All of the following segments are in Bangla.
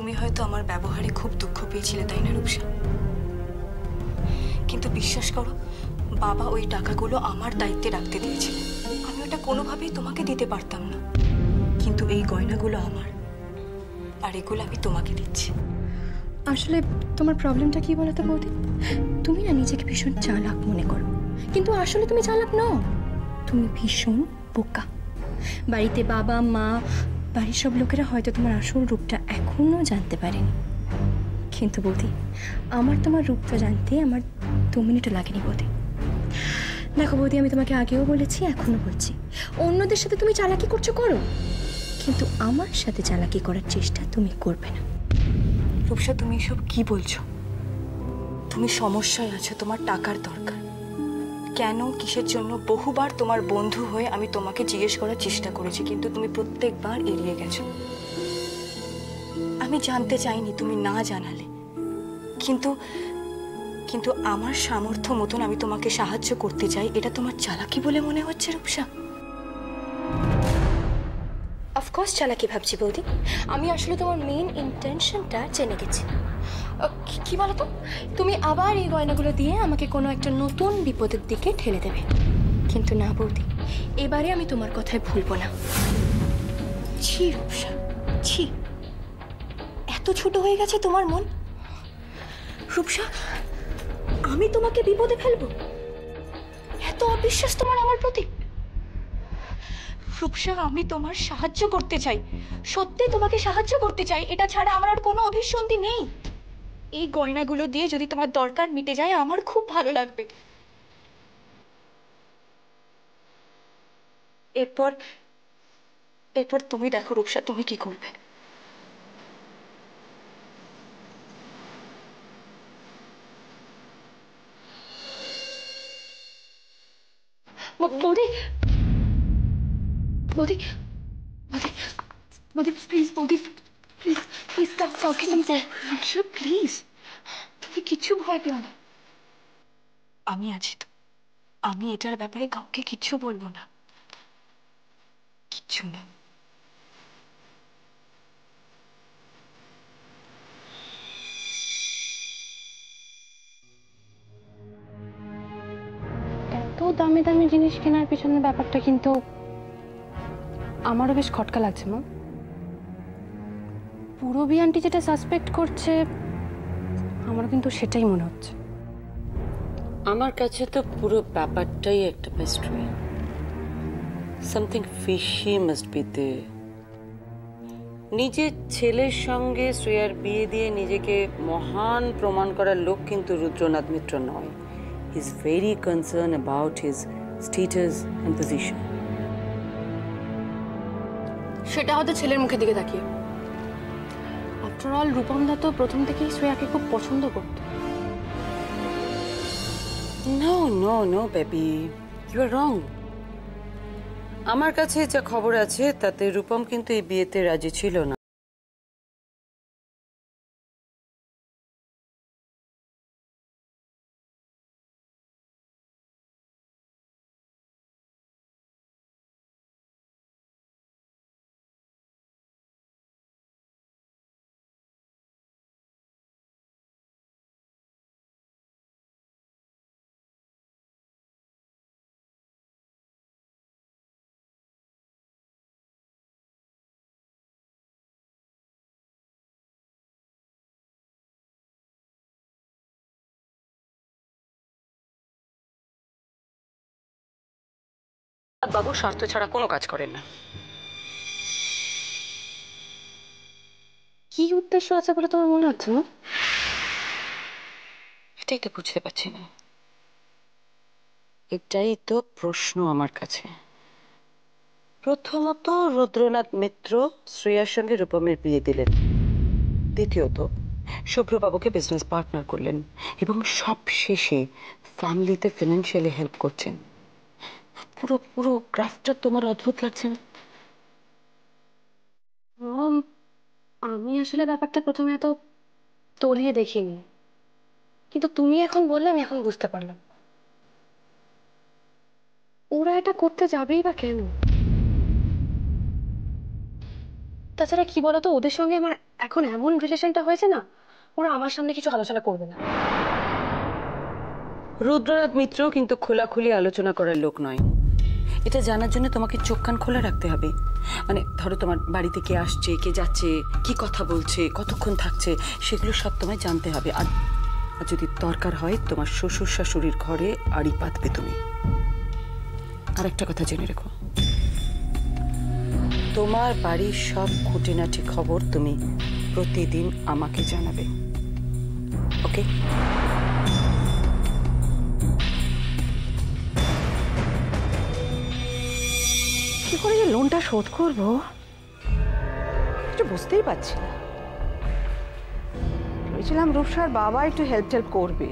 তুমি হয়তো আমার ব্যবহারে খুব দুঃখ পেয়েছিলে, তাই না রূপসা? কিন্তু বিশ্বাস করো, বাবা ওই টাকাগুলো আমার দায়িত্বে রাখতে দিয়েছিল। আমি ওটা কোনোভাবেই তোমাকে দিতে পারতাম না, কিন্তু এই গয়নাগুলো আমার, আর এগুলো আমি তোমাকে দিচ্ছি। আসলে তোমার প্রবলেমটা কি বলো তো বৌদি? তুমি না নিজেকে ভীষণ চালাক মনে করো, কিন্তু আসলে তুমি চালাক নও, তুমি ভীষণ বোকা। বাড়িতে বাবা মা, বাড়ির সব লোকেরা হয়তো তোমার আসল রূপটা এখনো জানতে পারেনি, কিন্তু বৌদি আমার তোমার রূপটা জানতে আমার 2 মিনিটও লাগেনি বৌদি। দেখো বৌদি, আমি তোমাকে আগেও বলেছি, এখনো বলছি, অন্যদের সাথে তুমি চালাকি করছো করো, কিন্তু আমার সাথে চালাকি করার চেষ্টা তুমি করবে না। রূপসা, তুমি এসব কি বলছো? তুমি সমস্যায় আছো, তোমার টাকার দরকার। কেন, কিসের জন্য? বহুবার তোমার বন্ধু হয়ে আমি তোমাকে জিজ্ঞেস করার চেষ্টা করেছি, কিন্তু তুমি প্রত্যেকবার এড়িয়ে গেছো। আমি জানতে চাইনি, তুমি না জানালে, কিন্তু কিন্তু আমার সামর্থ্য মতন আমি তোমাকে সাহায্য করতে চাই। এটা তোমার চালাকি বলে মনে হচ্ছে রূপসা? অফকোর্স চালাকি ভাবছি বৌদি, আমি আসলে তোমার মেইন ইন্টেনশনটা জেনে গেছি। কি বলতো, তুমি আবার এই গয়নাগুলো দিয়ে আমাকে কোনো একটা নতুন বিপদের দিকে ঠেলে দেবে। কিন্তু না বৌদি, এবারে আমি তোমার কথায় ভুলবো না। ছি রূপসা, ছি, এত ছোট হয়ে গেছে তোমার মন? রূপসা, আমি তোমাকে বিপদে ফেলবো? এত অবিশ্বাস তোমার আমার প্রতি? রূপসা, আমি তোমার সাহায্য করতে চাই, সত্যি তোমাকে সাহায্য করতে চাই, এটা ছাড়া আমার আর কোনো অভিসন্ধি নেই। এই গয়নাগুলো দিয়ে যদি তোমার দরকার মিটে যায়, আমার খুব ভালো লাগবে। এরপর এরপর তুমি দেখো রূপসা, তুমি কি করবে। বৌদি, বৌদি, বৌদি, বৌদি, প্লিজ, বৌদি, প্লিজ, প্লিজ, কাউকে রূপসা, প্লিজ, তুমি কিচ্ছু ভয় পেও না, আমি আছি তো। আমি এটার ব্যাপারে কাউকে কিচ্ছু বলবো না, কিচ্ছু না। এত দামি দামি জিনিস কেনার পিছনে ব্যাপারটা কিন্তু আমারও বেশ খটকা লাগছে মা। পুরবী আন্টি যেটা সাসপেক্ট করছে আমারও কিন্তু সেটাই মনে হচ্ছে। আমার কাছে তো পুরো ব্যাপারটাই একটা mystery. Something fishy must be there. নিজের ছেলের সঙ্গে শ্রেয়ার বিয়ে দিয়ে নিজেকে মহান প্রমাণ করার লোক কিন্তু রুদ্রনাথ মিত্র নয়। He is very concern about his status and position. সেটা হয়তো ছেলের মুখের দিকে তাকিয়ে। আফটার অল রূপম দা তো প্রথম থেকেই শ্রেয়াকে খুব পছন্দ করত। No no no baby, you are wrong. আমার কাছে যা খবর আছে তাতে রূপম কিন্তু এই বিয়েতে রাজি ছিল না। বাবু স্বার্থ ছাড়া কোনো কাজ করেন না। কি উদ্দেশ্য আছে বলে তোমার মনে হচ্ছে না? এটাই তো বুঝতে পারছি না, এটাই তো প্রশ্ন আমার কাছে। প্রথমত রুদ্রনাথ মিত্র শ্রেয়ার সঙ্গে রূপমের বিয়ে দিলেন। দ্বিতীয়ত শুভ্রবাবুকে বিজনেস পার্টনার করলেন, এবং সব শেষে ফ্যামিলিতে ফিনান্সিয়ালি হেল্প করছেন। পুরো পুরো গ্রাফটা তোমার অদ্ভুত লাগছে না? আমি আসলে ব্যাপারটা প্রথমে এত তলিয়ে দেখিনি, কিন্তু তুমি এখন বললে আমি এখন বুঝতে পারলাম ওরা এটা করতে যাবেই বা কেন। তাছাড়া কি বলতো, ওদের সঙ্গে আমার এখন এমন রিলেশনটা হয়েছে না, ওরা আমার সামনে কিছু আলোচনা করবে না। রুদ্রনাথ মিত্র কিন্তু খোলাখুলি আলোচনা করার লোক নয়। এটা জানার জন্য তোমাকে চোখ কান খোলা রাখতে হবে। মানে ধরো তোমার বাড়িতে কে আসছে, কে যাচ্ছে, কি কথা বলছে, কতক্ষণ থাকছে, সেগুলো সব তোমায় জানতে হবে। আর যদি দরকার হয় তোমার শ্বশুর শাশুড়ির ঘরে আড়ি পাতবে তুমি। আর একটা কথা জেনে রেখো, তোমার বাড়ির সব খুঁটিনাটি খবর তুমি প্রতিদিন আমাকে জানাবে, ওকে? কি করে যে লোনটা শোধ করবো একটু বুঝতেই পারছি না। ভেবেছিলাম রূপসার বাবা একটু হেল্প করবে,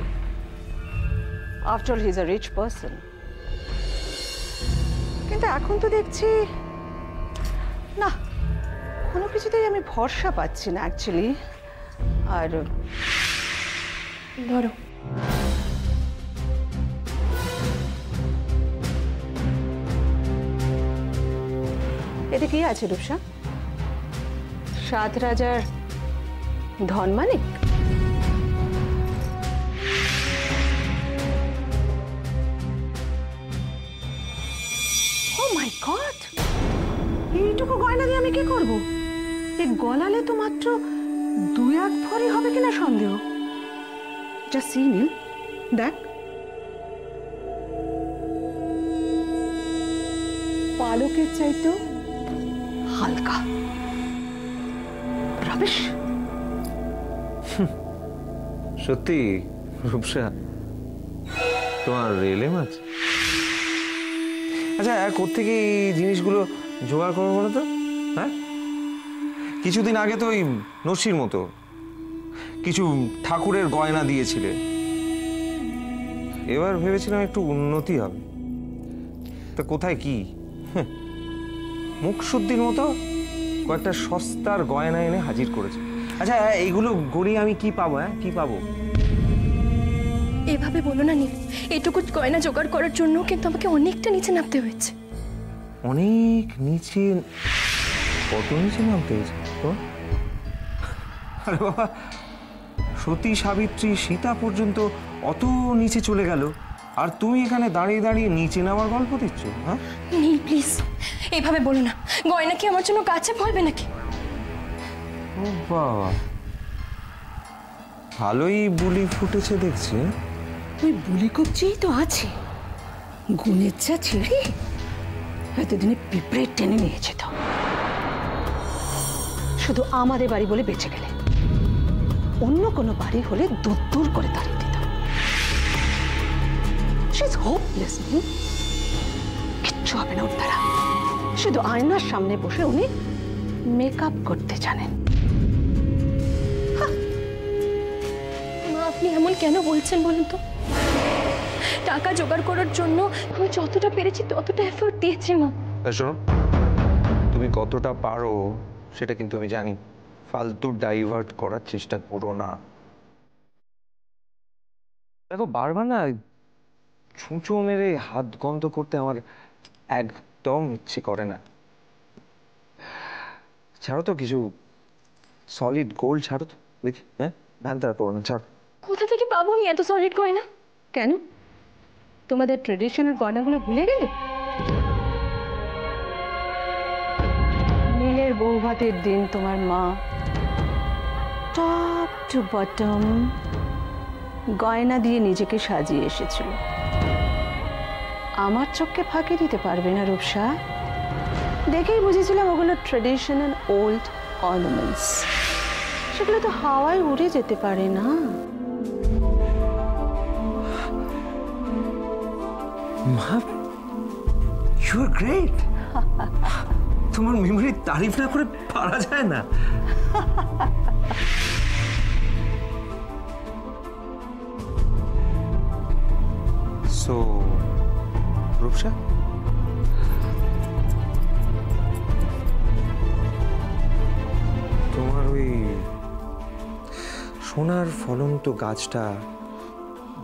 after all he is a rich person. কিন্তু এখন তো দেখছি না, কোনো কিছুতেই আমি ভরসা পাচ্ছি না অ্যাকচুয়ালি। আর ধরো, এতে কি আছে রূপসা? 7 রাজার ধন মানিক? ও মাই গড, এইটুকু গয়না দিয়ে আমি কি করব? এই গলালে তো মাত্র 2-1 ভরি হবে কিনা সন্দেহ। যা সি নীল, দেখ পালকের চাইতো হালকা। রাবিশ। সত্যি রূপসা, তোমার রেলে মাছ? আচ্ছা, কোত্থেকে এই জিনিসগুলো জোগাড় করো বলো তো? হ্যাঁ, কিছুদিন আগে তো ওই নসির মতো কিছু ঠাকুরের গয়না দিয়েছিলে, এবার ভেবেছিলাম একটু উন্নতি হবে। তা কোথায় কি? মুখশুদ্ধির মতো কয়েকটা সস্তার গয়না এনে হাজির করেছে। আচ্ছা, এইগুলো গড়িয়ে আমি কি পাবো? কি পাবো? এভাবে বলো না নীল, এটুকু গয়না জোগাড় করার জন্য কিন্তু আমাকে অনেকটা নিচে নামতে হয়েছে। অনেক নিচে? কত নিচে নামতে হয়েছে তো? আরে বাবা, সতী সাবিত্রী সীতা পর্যন্ত অত নিচে চলে গেল, আর তুমি এখানে দাঁড়িয়ে দাঁড়িয়ে নিচে নামার গল্প দিচ্ছ? হ্যাঁ নীল প্লিজ, এভাবে বলো না। গয়না কি আমার জন্য গাছে ফলবে নাকি? ও বাবা, ভালোই বুলি ফুটেছে দেখছি। ওই বুলি কবজিই তো আছে, গুণের যা ছিঁড়ে এতদিনে পিঁপড়ে টেনে নিয়েছে। তো শুধু আমাদের বাড়ি বলে বেঁচে গেলে, অন্য কোনো বাড়ি হলে দূর দূর করে দাঁড়িয়ে দিত। She is hopeless. কিচ্ছু হবে না ওর দ্বারা। শুধু আয়নার সামনে বসে উনি মেকআপ করতে জানেন। মা, আপনি এমন কেন বলছেন বলুন তো? টাকা জোগাড় করার জন্য আমি যতটা পেরেছি ততটা এফোর্ট দিয়েছি মা। শোনো, তুমি কতটা পারো সেটা কিন্তু আমি জানি। ফালতু ডাইভার্ট করার চেষ্টা করো না। দেখো, বারবার না ছুঁচো মেরে হাত গন্ধ করতে আমার একদম ইচ্ছে করে না। ছাড়ো তো, কিছু সলিড গোল্ড ছাড়ো তো দেখি। হ্যাঁ, ভ্যানতার করো না, ছাড়ো। কোথা থেকে পাবো আমি এত সলিড গয়না? কেন, তোমাদের ট্রেডিশনাল গয়নাগুলো ভুলে গেলে? নীলের বউ ভাতের দিন তোমার মা টপ টু বটম গয়না দিয়ে নিজেকে সাজিয়ে এসেছিল। আমার চোখকে ফাঁকি দিতে পারবে না রূপসা। দেখেই বুঝেছিলাম ওগুলো ট্রেডিশনাল ওল্ড অর্নামেন্টস। সেগুলো তো হাওয়ায় উড়ে যেতে পারে না। মা, ইউ আর গ্রেট। তোমার মেমোরির তারিফ না করে পারা যায় না। সো রূপসা, তোমার ওই সোনার ফলন্ত গাছটা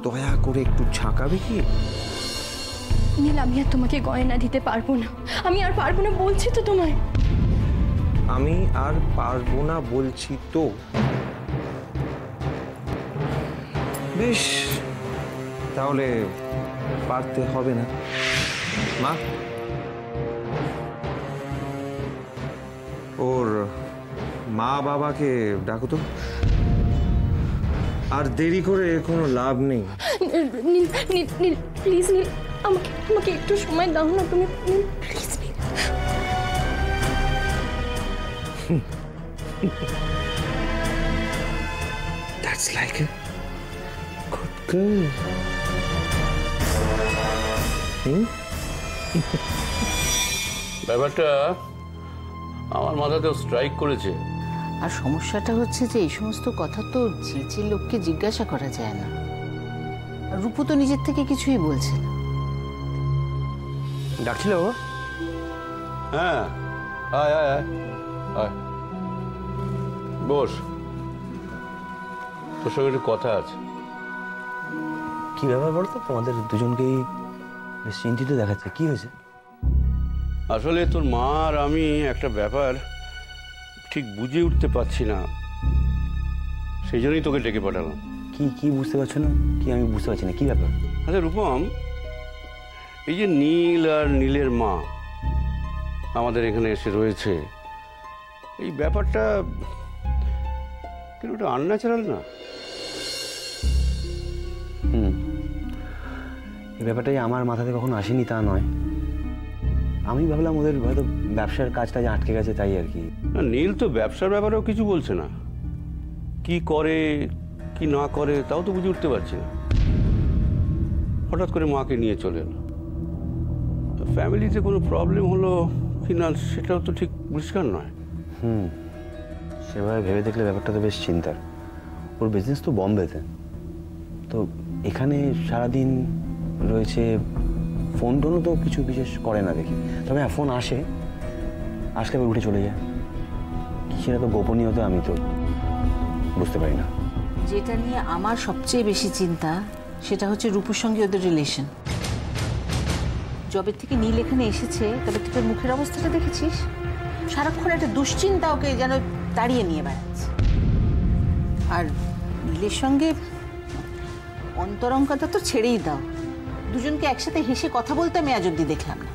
দয়া করে একটু ঝাঁকাবে কি? নীল, আমি আর তোমাকে গয়না দিতে পারবো না। আমি আর পারবো না বলছি তো তোমায়। আমি আর পারবো না বলছি তো। বেশ, তাহলে পারতে হবে না। মা, ওর মা বাবাকে ডাকো তো। আর দেরি করে কোনো লাভ নেই। নীল নীল নীল প্লিজ নীল, আমাকে আমাকে একটু সময় দাও না তুমি, Neel please Neel. That's like a good girl. ব্যাপারটা আমার মাথাতেও স্ট্রাইক করেছে। আর সমস্যাটা হচ্ছে যে এই সমস্ত কথা তো যে লোককে জিজ্ঞাসা করা যায় না। আর রূপু তো নিজের থেকে কিছুই বলছে না। ডাকছিল বাবা? হ্যাঁ, আয় আয় আয় আয়, বস, তোর সঙ্গে একটু কথা আছে। কি ব্যাপার বলো তো, তোমাদের দুজনকেই বেশ চিন্তিত দেখাচ্ছে, কি হয়েছে? আসলে তোর মা আর আমি একটা ব্যাপার ঠিক বুঝে উঠতে পারছি না, সেই জন্যই তোকে ডেকে পাঠালাম। কি কি বুঝতে পারছো না? কি আমি বুঝতে পারছি না, কি ব্যাপার? আচ্ছা রূপম, এই যে নীল আর নীলের মা আমাদের এখানে এসে রয়েছে, এই ব্যাপারটা কেন ওটা আনন্যাচারাল না? এই ব্যাপারটাই আমার মাথাতে কখনো আসেনি তা নয়। আমি ভাবলাম ওদের হয়তো ব্যবসার কাজটা যে আটকে গেছে তাই আর কি। না, নীল তো ব্যবসার ব্যাপারেও কিছু বলছে না, কি করে কি না করে তাও তো বুঝে উঠতে পারছি না। হঠাৎ করে মাকে নিয়ে চলে এলো, ফ্যামিলিতে কোনো প্রবলেম হলো কি না সেটাও তো ঠিক পরিষ্কার নয়। সেভাবে ভেবে দেখলে ব্যাপারটা তো বেশ চিন্তার। ওর বিজনেস তো বম্বেতে, তো এখানে সারাদিন রয়েছে, ফোন টোনও তো কিছু বিশেষ করে না দেখি। তবে হ্যাঁ, ফোন আসে, আসলে আবার উঠে চলে যায়। সেটা তো গোপনীয়তা, আমি তো বুঝতে পারি না। যেটা নিয়ে আমার সবচেয়ে বেশি চিন্তা সেটা হচ্ছে রূপুর সঙ্গে ওদের রিলেশন। জবের থেকে নীল এখানে এসেছে, তবে থেকে মুখের অবস্থাটা দেখেছিস? সারাক্ষণ একটা দুশ্চিন্তা ওকে যেন তাড়িয়ে নিয়ে বেড়াচ্ছে। আর নীলের সঙ্গে অন্তরঙ্গতা তো ছেড়েই দাও, দুজনকে একসাথে হেসে কথা বলতে আমি আজ অব্দি দেখলাম না।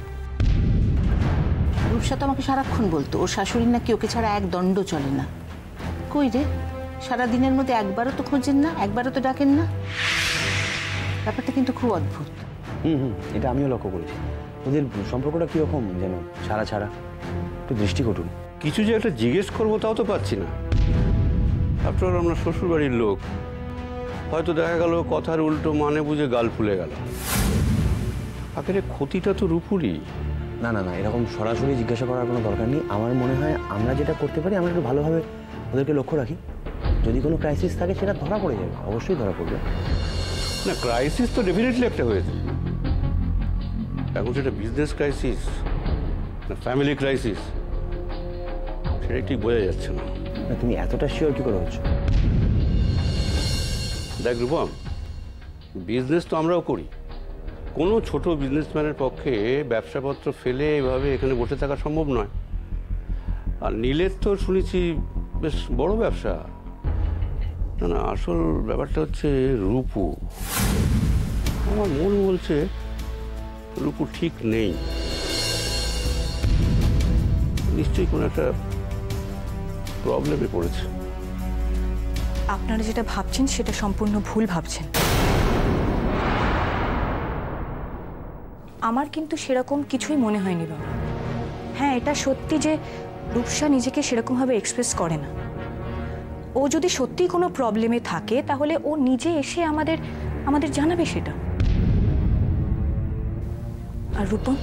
রূপসা তো আমাকে সারাক্ষণ বলতো ওর শাশুড়ির নাকি ওকে ছাড়া এক দণ্ড চলে না। কই রে, সারাদিনের মধ্যে একবারও তো খোঁজেন না, একবারও তো ডাকেন না। ব্যাপারটা কিন্তু খুব অদ্ভুত। এটা আমিও লক্ষ্য করেছি। ওদের সম্পর্কটা কিরকম যেন ছাড়া ছাড়া, একটু দৃষ্টিকটু। কিছু যে একটা জিজ্ঞেস করবো তাও তো পাচ্ছি না। আফটার আমরা শ্বশুর বাড়ির লোক, হয়তো দেখা গেল কথার উল্টো মানে বুঝে গাল ফুলে গেল। আখেরে ক্ষতিটা তো রূপুরই। না না না, এরকম সরাসরি জিজ্ঞাসা করার কোনো দরকার নেই। আমার মনে হয় আমরা যেটা করতে পারি, আমরা একটু ভালোভাবে ওদেরকে লক্ষ্য রাখি। যদি কোনো ক্রাইসিস থাকে সেটা ধরা পড়ে যাবে, অবশ্যই ধরা পড়বে। না, ক্রাইসিস তো ডেফিনেটলি একটা হয়েছে। এখন সেটা বিজনেস ক্রাইসিস না ফ্যামিলি ক্রাইসিস সেটাই ঠিক বোঝা যাচ্ছে না। তুমি এতটা শিওর কি করে হচ্ছ? দেখ রূপম, বিজনেস তো আমরাও করি। কোনো ছোট বিজনেসম্যানের পক্ষে ব্যবসাপত্র ফেলে এভাবে এখানে বসে থাকা সম্ভব নয়। আর নীলের তো শুনেছি বেশ বড় ব্যবসা। না না, আসল ব্যাপারটা হচ্ছে রূপু। আমার মন বলছে রূপু ঠিক নেই, নিশ্চয়ই কোনো একটা প্রবলেমে পড়েছে। আপনারা যেটা ভাবছেন সেটা সম্পূর্ণ ভুল ভাবছেন। আমার কিন্তু সেরকম কিছুই মনে হয়নি বাবা। হ্যাঁ, এটা সত্যি যে রূপসা নিজেকে সেরকমভাবে এক্সপ্রেস করে না। ও যদি সত্যি কোনো প্রবলেমে থাকে তাহলে ও নিজে এসে আমাদের জানাবে সেটা। আর রূপম,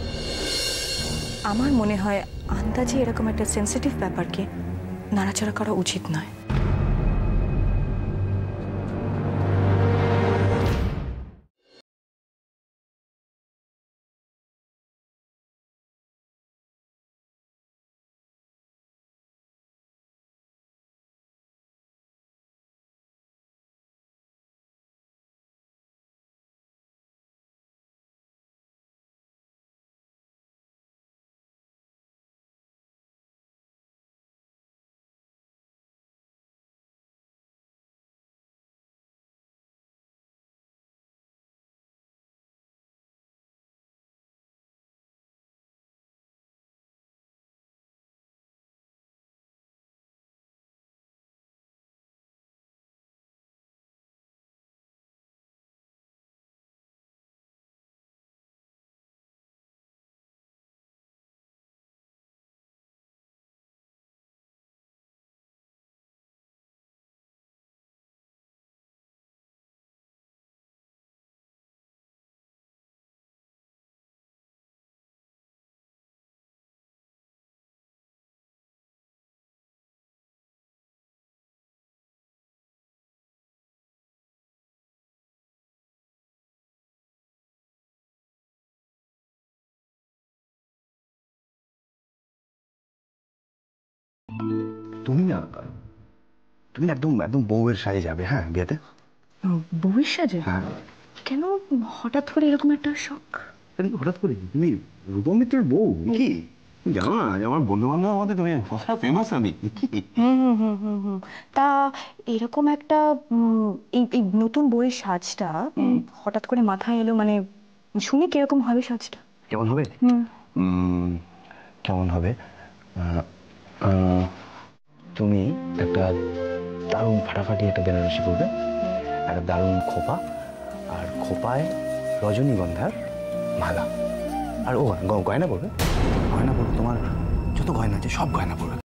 আমার মনে হয় আন্দাজে এরকম একটা সেন্সিটিভ ব্যাপারকে নাড়াচাড়া করা উচিত নয়। তুমি না, তুমি একদম একদম বউয়ের সাজে যাবে, হ্যাঁ বিয়েতে। বউয়ের সাজে? হ্যাঁ। কেন হঠাৎ করে এরকম একটা শখ? হঠাৎ করে তুমি রূপম মিত্রের বউ কি জানো না? আমার বন্ধু বান্ধব আমাদের তুমি ফেমাস আমি কি। তা এরকম একটা এই নতুন বইয়ের সাজটা হঠাৎ করে মাথায় এলো, মানে শুনি কিরকম হবে সাজটা? কেমন হবে? কেমন হবে? তুমি একটা দারুণ ফাটাফাটি একটা বেনারসি পরবে, একটা দারুণ খোপা, আর খোপায় রজনীগন্ধার মালা, আর ও গয়না পরবে। গয়না পরবে, তোমার যত গয়না আছে সব গয়না পরবে।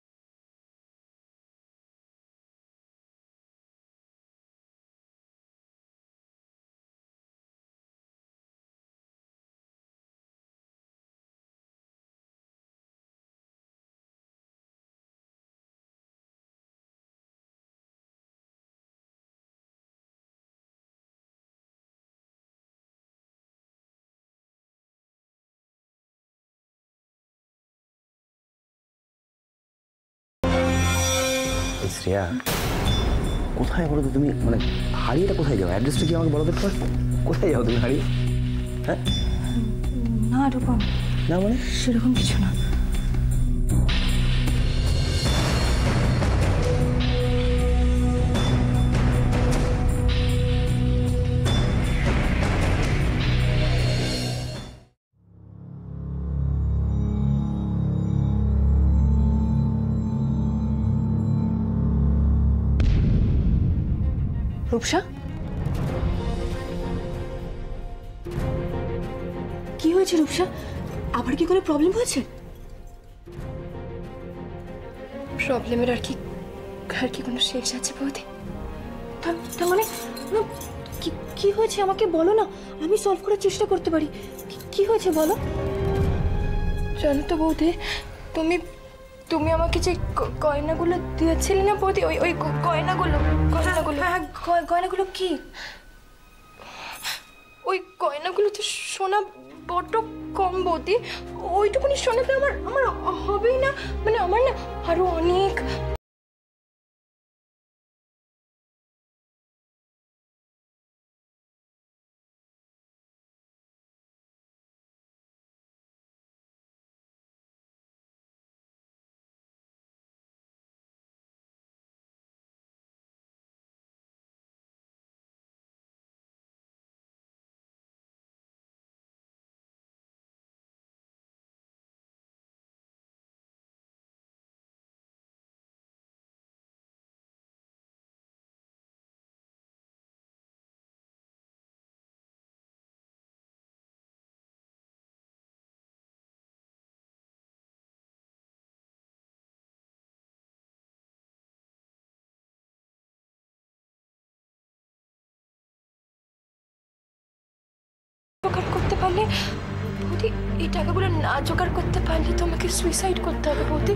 শ্রেয়া, কোথায় বলো তো তুমি? মানে হারিয়েটা কোথায় যাও? অ্যাড্রেসটা কি আমাকে বলো তো? কোথায় যাও তুমি হারিয়ে? হ্যাঁ না রূপম, না মানে সেরকম কিছু না। রূপসা, কি হয়েছে রূপসা? আবার কি কোনো প্রবলেম হয়েছে? প্রবলেমের আর কি কোনো শেষ আছে বৌদি? তার মানে কি হয়েছে আমাকে বলো না, আমি সলভ করার চেষ্টা করতে পারি। কি হয়েছে বলো। জানো তো বৌদি, তুমি আমাকে যে গয়নাগুলো দিয়েছিলে না বৌদি, ওই গয়নাগুলো কি? ওই গয়নাগুলো তো সোনা বড্ড কম বৌদি, ওইটুকুনি সোনাতে আমার হবেই না, মানে আমার না আরো অনেক। জোগাড় করতে পারলে বৌদি, এই টাকাগুলো না জোগাড় করতে পারলে তোমাকে সুইসাইড করতে হবে বৌদি।